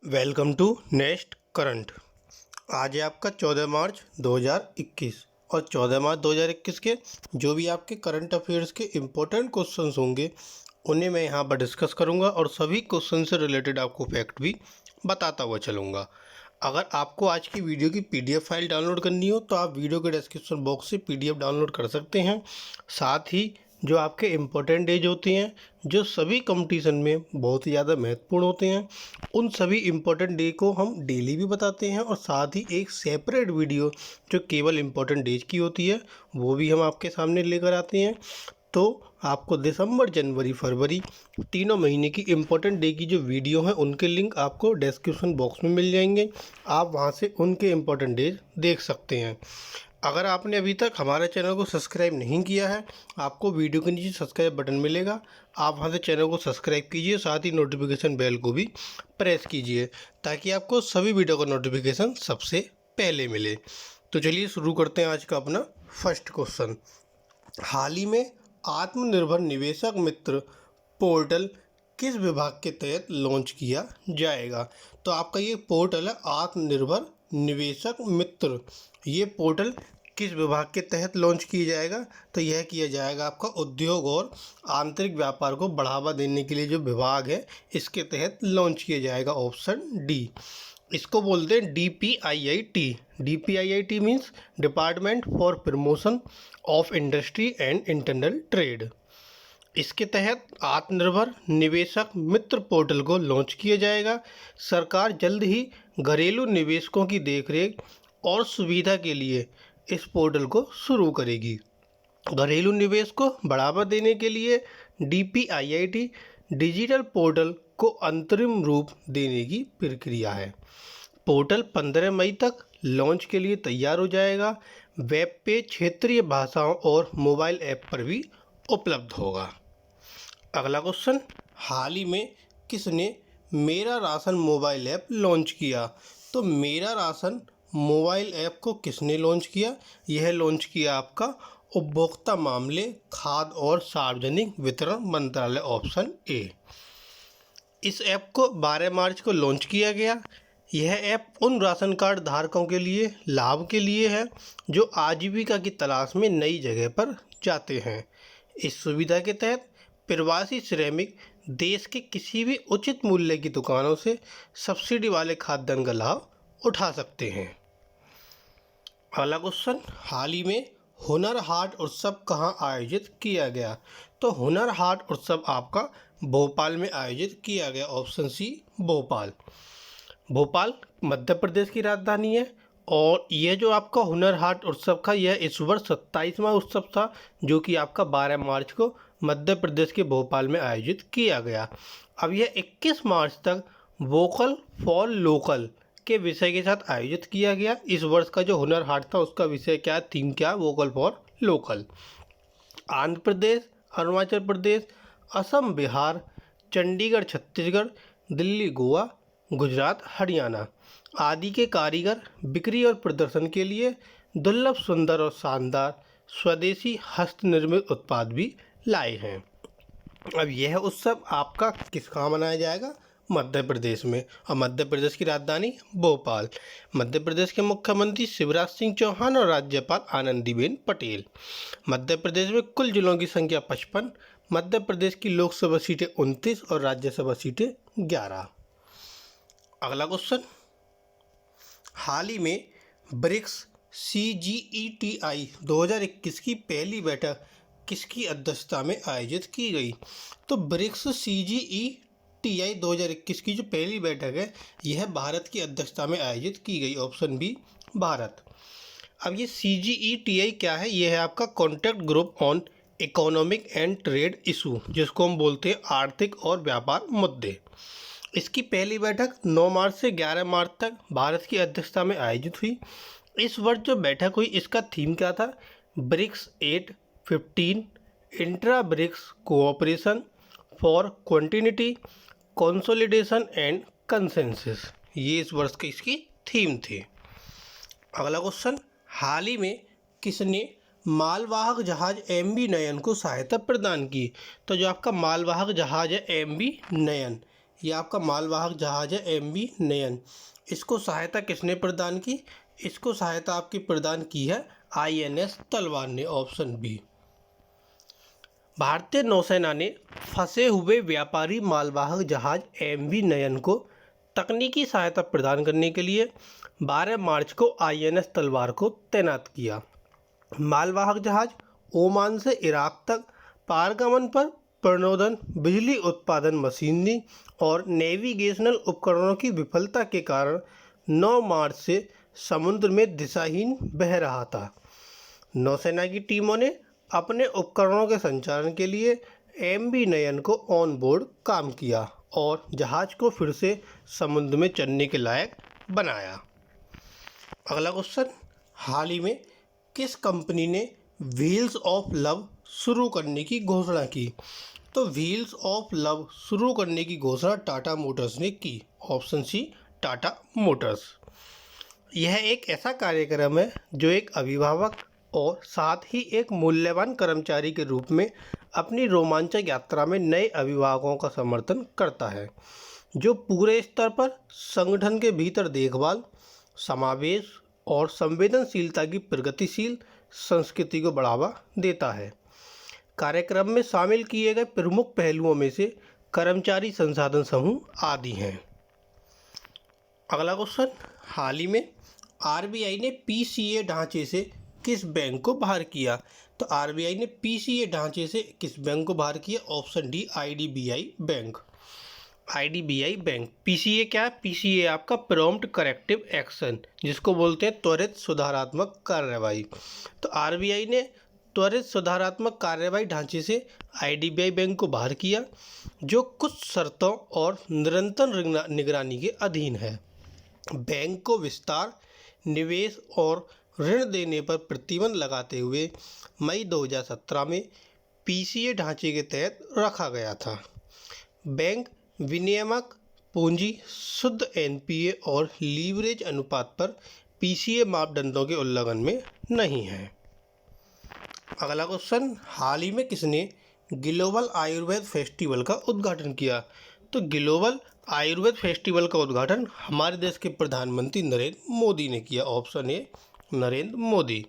Welcome to next current. आज है आपका 14 मार्च 2021 और 14 मार्च 2021 के जो भी आपके करंट अफेयर्स के इम्पोर्टेंट क्वेश्चंस होंगे उन्हें मैं यहाँ पर डिस्कस करूँगा और सभी क्वेश्चन से रिलेटेड आपको फैक्ट भी बताता हुआ चलूँगा। अगर आपको आज की वीडियो की पीडीएफ फाइल डाउनलोड करनी हो तो आप वीडियो के डिस्क्रिप्शन बॉक्स से पीडीएफ डाउनलोड कर सकते हैं। साथ ही जो आपके इम्पोर्टेंट डेज होते हैं जो सभी कंपटीशन में बहुत ही ज़्यादा महत्वपूर्ण होते हैं उन सभी इम्पोर्टेंट डे को हम डेली भी बताते हैं और साथ ही एक सेपरेट वीडियो जो केवल इम्पोर्टेंट डेज की होती है वो भी हम आपके सामने लेकर आते हैं। तो आपको दिसंबर जनवरी फरवरी तीनों महीने की इम्पोर्टेंट डे की जो वीडियो है उनके लिंक आपको डिस्क्रिप्शन बॉक्स में मिल जाएंगे। आप वहां से उनके इम्पोर्टेंट डेज देख सकते हैं। अगर आपने अभी तक हमारे चैनल को सब्सक्राइब नहीं किया है आपको वीडियो के नीचे सब्सक्राइब बटन मिलेगा, आप वहां से चैनल को सब्सक्राइब कीजिए, साथ ही नोटिफिकेशन बेल को भी प्रेस कीजिए ताकि आपको सभी वीडियो का नोटिफिकेशन सबसे पहले मिले। तो चलिए शुरू करते हैं आज का अपना फर्स्ट क्वेश्चन। हाल ही में आत्मनिर्भर निवेशक मित्र पोर्टल किस विभाग के तहत लॉन्च किया जाएगा? तो आपका ये पोर्टल है आत्मनिर्भर निवेशक मित्र। ये पोर्टल किस विभाग के तहत लॉन्च किया जाएगा? तो यह किया जाएगा आपका उद्योग और आंतरिक व्यापार को बढ़ावा देने के लिए जो विभाग है इसके तहत लॉन्च किया जाएगा। Option D. इसको बोलते हैं DPIIT। DPIIT means department for promotion of industry and internal trade. इसके तहत आत्मनिर्भर निवेशक मित्र पोर्टल को लॉन्च किया जाएगा। सरकार जल्द ही घरेलू निवेशकों की देखरेख और सुविधा के लिए इस पोर्टल को शुरू करेगी। घरेलू निवेश को बढ़ावा देने के लिए DPIIT डिजिटल पोर्टल को अंतरिम रूप देने की प्रक्रिया है। पोर्टल 15 मई तक लॉन्च के लिए तैयार हो जाएगा। वेब पेज क्षेत्रीय भाषाओं और मोबाइल ऐप पर भी उपलब्ध होगा। अगला क्वेश्चन, हाल ही में किसने मेरा राशन मोबाइल ऐप लॉन्च किया? तो मेरा राशन मोबाइल ऐप को किसने लॉन्च किया? यह लॉन्च किया आपका उपभोक्ता मामले, खाद्य और सार्वजनिक वितरण मंत्रालय। Option A. इस ऐप को 12 मार्च को लॉन्च किया गया। यह ऐप उन राशन कार्ड धारकों के लिए लाभ के लिए है जो आजीविका की तलाश में नई जगह पर जाते हैं। इस सुविधा के तहत प्रवासी श्रमिक देश के किसी भी उचित मूल्य की दुकानों से सब्सिडी वाले खाद्यान्न का लाभ उठा सकते हैं। अगला क्वेश्चन, हाल ही में हुनर हाट उत्सव कहाँ आयोजित किया गया? तो हुनर हाट उत्सव आपका भोपाल में आयोजित किया गया। Option C Bhopal. भोपाल मध्य प्रदेश की राजधानी है और यह जो आपका हुनर हाट उत्सव था यह इस वर्ष 27वां उत्सव था जो कि आपका 12 मार्च को मध्य प्रदेश के भोपाल में आयोजित किया गया। अब यह 21 मार्च तक वोकल फॉर लोकल के विषय के साथ आयोजित किया गया। इस वर्ष का जो हुनर हाट था उसका विषय क्या, थीम क्या? Vocal for local. Andhra Pradesh, Arunachal Pradesh, Assam, Bihar, Chandigarh, Chhattisgarh, Delhi, Goa, Gujarat, Haryana आदि के कारीगर बिक्री और प्रदर्शन के लिए दुर्लभ, सुंदर और शानदार स्वदेशी हस्तनिर्मित उत्पाद भी लाए हैं। अब यह उत्सव आपका किस कहाँ मनाया जाएगा? मध्य प्रदेश में, और मध्य प्रदेश की राजधानी भोपाल। मध्य प्रदेश के मुख्यमंत्री शिवराज सिंह चौहान और राज्यपाल आनंदीबेन पटेल। मध्य प्रदेश में कुल जिलों की संख्या 55। मध्य प्रदेश की लोकसभा सीटें 29 और राज्यसभा सीटें 11। अगला क्वेश्चन, हाल ही में ब्रिक्स CGETI 2021 की पहली बैठक किसकी अध्यक्षता में आयोजित की गई? तो ब्रिक्स CGETI 2021 की जो पहली बैठक है यह भारत की अध्यक्षता में आयोजित की गई। Option B Bharat. अब ये CGETI क्या है? यह है आपका contact group on economic and trade issue, जिसको हम बोलते हैं आर्थिक और व्यापार मुद्दे। इसकी पहली बैठक 9 मार्च से 11 मार्च तक भारत की अध्यक्षता में आयोजित हुई। इस वर्ष जो बैठक हुई इसका थीम क्या था? BRICS 8-15 intra BRICS cooperation for continuity, consolidation and consensus. ये इस वर्ष की इसकी थीम थी। अगला क्वेश्चन, हाल ही में किसने मालवाहक जहाज MV नयन को सहायता प्रदान की? तो जो आपका मालवाहक जहाज है MV नयन ये आपका मालवाहक जहाज है MV नयन। इसको सहायता किसने प्रदान की? इसको सहायता आपकी प्रदान की है INS तलवार ने, ऑप्शन बी। भारतीय नौसेना ने फंसे हुए व्यापारी मालवाहक जहाज MV नयन को तकनीकी सहायता प्रदान करने के लिए 12 मार्च को INS तलवार को तैनात किया। मालवाहक जहाज ओमान से इराक तक पारगमन पर प्रणोदन, बिजली उत्पादन मशीनरी और नेविगेशनल उपकरणों की विफलता के कारण 9 मार्च से समुद्र में दिशाहीन बह रहा था। नौसेना की टीमों ने अपने उपकरणों के संचालन के लिए MV नयन को ऑन बोर्ड काम किया और जहाज को फिर से समुद्र में चलने के लायक बनाया। अगला क्वेश्चन, हाल ही में किस कंपनी ने व्हील्स ऑफ लव शुरू करने की घोषणा की? तो व्हील्स ऑफ लव शुरू करने की घोषणा टाटा मोटर्स ने की, ऑप्शन सी टाटा मोटर्स। यह एक ऐसा कार्यक्रम है जो एक अभिभावक और साथ ही एक मूल्यवान कर्मचारी के रूप में अपनी रोमांचक यात्रा में नए अभिभावकों का समर्थन करता है, जो पूरे स्तर पर संगठन के भीतर देखभाल, समावेश और संवेदनशीलता की प्रगतिशील संस्कृति को बढ़ावा देता है। कार्यक्रम में शामिल किए गए प्रमुख पहलुओं में से कर्मचारी संसाधन समूह आदि हैं। अगला क्वेश्चन, हाल ही में RBI ने PCA ढांचे से किस बैंक को बाहर किया? तो RBI ने PCA ढांचे से किस बैंक को बाहर किया? Option D IDBI bank. IDBI bank. PCA क्या है? PCA आपका प्रॉम्प्ट करेक्टिव एक्शन, जिसको बोलते हैं त्वरित सुधारात्मक कार्रवाई। तो RBI ने त्वरित सुधारात्मक कार्रवाई ढांचे से IDBI बैंक को बाहर किया, जो कुछ शर्तों और निरंतर निगरानी के अधीन है। बैंक को विस्तार, निवेश और ऋण देने पर प्रतिबंध लगाते हुए मई 2017 में PCA ढांचे के तहत रखा गया था। बैंक विनियामक पूंजी, शुद्ध NPA और लीवरेज अनुपात पर PCA मापदंडों के उल्लंघन में नहीं है। अगला क्वेश्चन, हाल ही में किसने ग्लोबल आयुर्वेद फेस्टिवल का उद्घाटन किया? तो ग्लोबल आयुर्वेद फेस्टिवल का उद्घाटन हमारे देश के प्रधानमंत्री नरेंद्र मोदी ने किया, ऑप्शन ए नरेंद्र मोदी।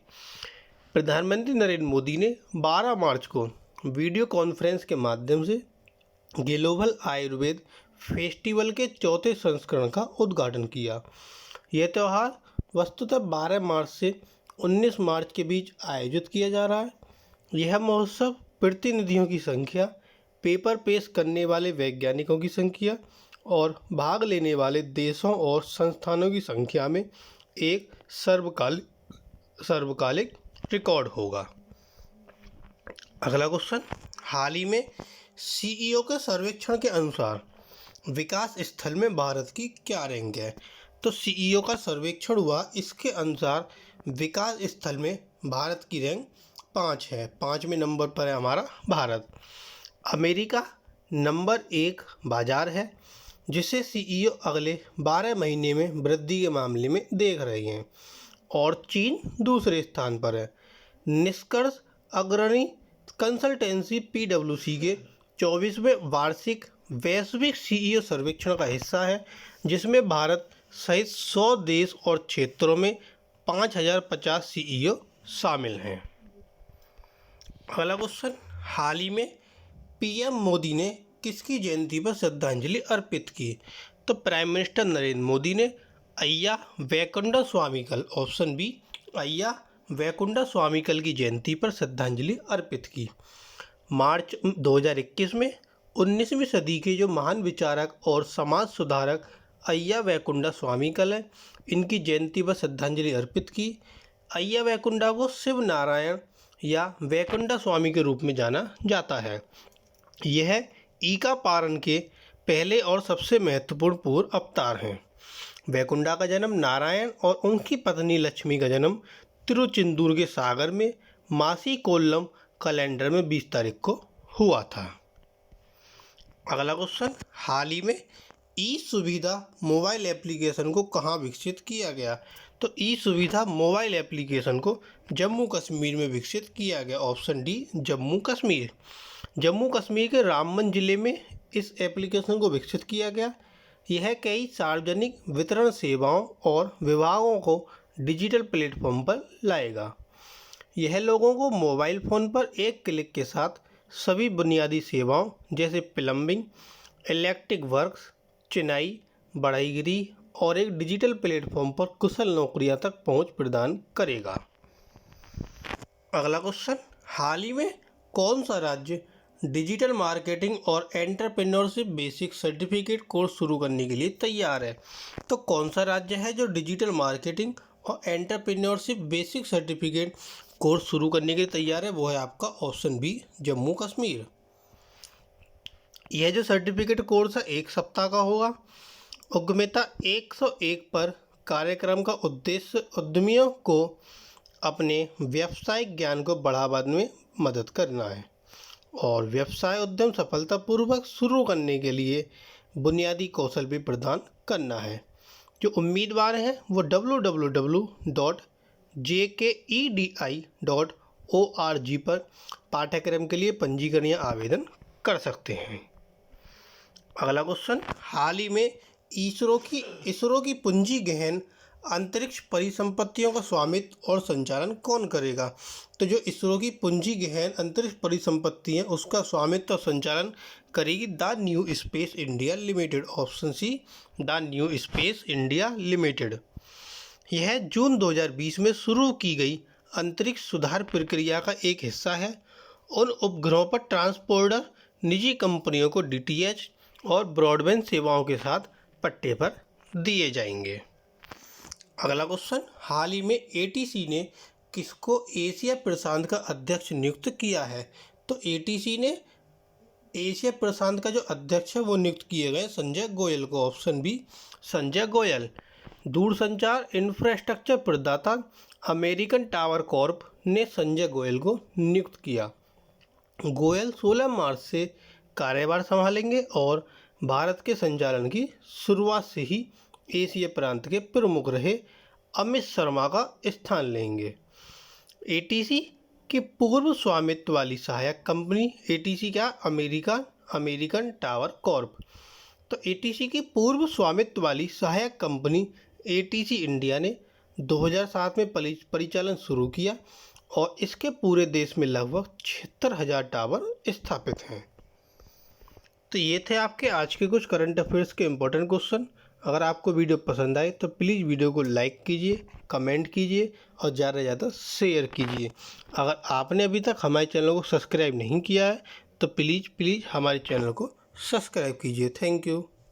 प्रधानमंत्री नरेंद्र मोदी ने 12 मार्च को वीडियो कॉन्फ्रेंस के माध्यम से ग्लोबल आयुर्वेद फेस्टिवल के चौथे संस्करण का उद्घाटन किया। यह त्यौहार वस्तुतः 12 मार्च से 19 मार्च के बीच आयोजित किया जा रहा है। यह महोत्सव प्रतिनिधियों की संख्या, पेपर पेश करने वाले वैज्ञानिकों की संख्या और भाग लेने वाले देशों और संस्थानों की संख्या में एक सर्वकालिक रिकॉर्ड होगा। अगला क्वेश्चन, हाल ही में CEO के सर्वेक्षण के अनुसार विकास स्थल में भारत की क्या रैंक है? तो CEO का सर्वेक्षण हुआ, इसके अनुसार विकास स्थल में भारत की रैंक 5 है। 5वें नंबर पर है हमारा भारत। अमेरिका नंबर 1 बाजार है, जिसे CEO अगले 12 महीने में वृद्धि के मामले में देख रहे हैं, और चीन दूसरे स्थान पर है। निष्कर्ष अग्रणी कंसल्टेंसी PwC के 24वें वार्षिक वैश्विक CEO सर्वेक्षण का हिस्सा है, जिसमें भारत सहित 100 देश और क्षेत्रों में 5050 CEO शामिल हैं। अगला क्वेश्चन, हाल ही में PM मोदी ने किसकी जयंती पर श्रद्धांजलि अर्पित की? तो प्राइम मिनिस्टर नरेंद्र मोदी ने अय्या वैकुंठा स्वामीकल, ऑप्शन बी अय्या वैकुंठा स्वामीकल की जयंती पर श्रद्धांजलि अर्पित की। मार्च 2021 में 19वीं सदी के जो महान विचारक और समाज सुधारक अय्या वैकुंठा स्वामीकल है, इनकी जयंती पर श्रद्धांजलि अर्पित की। अय्या वैकुंठा को शिव नारायण या वैकुंठा स्वामी के रूप में जाना जाता है। यह ईका पारन के पहले और सबसे महत्वपूर्ण पूर्व अवतार हैं। वैकुंठा का जन्म नारायण और उनकी पत्नी लक्ष्मी का जन्म तिरुचेंदूर के सागर में मासी कोल्लम कैलेंडर में 20 तारीख को हुआ था। अगला क्वेश्चन, हाल ही में ई सुविधा मोबाइल एप्लीकेशन को कहाँ विकसित किया गया? तो ई सुविधा मोबाइल एप्लीकेशन को जम्मू कश्मीर में विकसित किया गया, ऑप्शन डी जम्मू कश्मीर। जम्मू कश्मीर के रामबन जिले में इस एप्लीकेशन को विकसित किया गया। यह कई सार्वजनिक वितरण सेवाओं और विभागों को डिजिटल प्लेटफॉर्म पर लाएगा। यह लोगों को मोबाइल फ़ोन पर एक क्लिक के साथ सभी बुनियादी सेवाओं जैसे प्लम्बिंग, इलेक्ट्रिक वर्क्स, चिनाई, बढ़ईगिरी और एक डिजिटल प्लेटफॉर्म पर कुशल नौकरियां तक पहुंच प्रदान करेगा। अगला क्वेश्चन, हाल ही में कौन सा राज्य डिजिटल मार्केटिंग और एंटरप्रेन्योरशिप बेसिक सर्टिफिकेट कोर्स शुरू करने के लिए तैयार है? तो कौन सा राज्य है जो डिजिटल मार्केटिंग और एंटरप्रेन्योरशिप बेसिक सर्टिफिकेट कोर्स शुरू करने के लिए तैयार है? वो है आपका ऑप्शन बी, जम्मू कश्मीर। यह जो सर्टिफिकेट कोर्स है 1 सप्ताह का होगा। उद्यमिता 101 पर कार्यक्रम का उद्देश्य उद्यमियों को अपने व्यावसायिक ज्ञान को बढ़ावा देने में मदद करना है और व्यवसाय उद्यम सफलतापूर्वक शुरू करने के लिए बुनियादी कौशल भी प्रदान करना है। जो उम्मीदवार हैं वो www.jkedi.org पर पाठ्यक्रम के लिए पंजीकरण या आवेदन कर सकते हैं। अगला क्वेश्चन, हाल ही में इसरो की पूंजी गहन अंतरिक्ष परिसंपत्तियों का स्वामित्व और संचालन कौन करेगा? तो जो इसरो की पूंजी गहन अंतरिक्ष परिसंपत्ति है उसका स्वामित्व और संचालन करेगी the New Space India Limited. Option C, the New Space India Limited. यह जून 2020 में शुरू की गई अंतरिक्ष सुधार प्रक्रिया का एक हिस्सा है। उन उपग्रहों पर ट्रांसपोर्टर निजी कंपनियों को DTH और ब्रॉडबैंड सेवाओं के साथ पट्टे पर दिए जाएंगे। अगला क्वेश्चन, हाल ही में ATC ने किसको एशिया प्रशांत का अध्यक्ष नियुक्त किया है? तो ATC ने एशिया प्रशांत का जो अध्यक्ष है वो नियुक्त किए गए संजय गोयल को। Option B, Sanjay Goyal. दूरसंचार इंफ्रास्ट्रक्चर प्रदाता अमेरिकन टावर कॉर्प ने संजय गोयल को नियुक्त किया। गोयल 16 मार्च से कार्यभार संभालेंगे और भारत के संचालन की शुरुआत से ही एशिया प्रांत के प्रमुख रहे अमित शर्मा का स्थान लेंगे। ATC की पूर्व स्वामित्व वाली सहायक कंपनी, ATC क्या, अमेरिकन टावर कॉर्प। तो ATC की पूर्व स्वामित्व वाली सहायक कंपनी ATC इंडिया ने 2007 में परिचालन शुरू किया और इसके पूरे देश में लगभग 76,000 टावर स्थापित हैं। तो ये थे आपके आज के कुछ करंट अफेयर्स के इम्पोर्टेंट क्वेश्चन। अगर आपको वीडियो पसंद आए तो प्लीज़ वीडियो को लाइक कीजिए, कमेंट कीजिए और ज़्यादा से ज़्यादा शेयर कीजिए। अगर आपने अभी तक हमारे चैनल को सब्सक्राइब नहीं किया है तो प्लीज़ हमारे चैनल को सब्सक्राइब कीजिए। Thank you.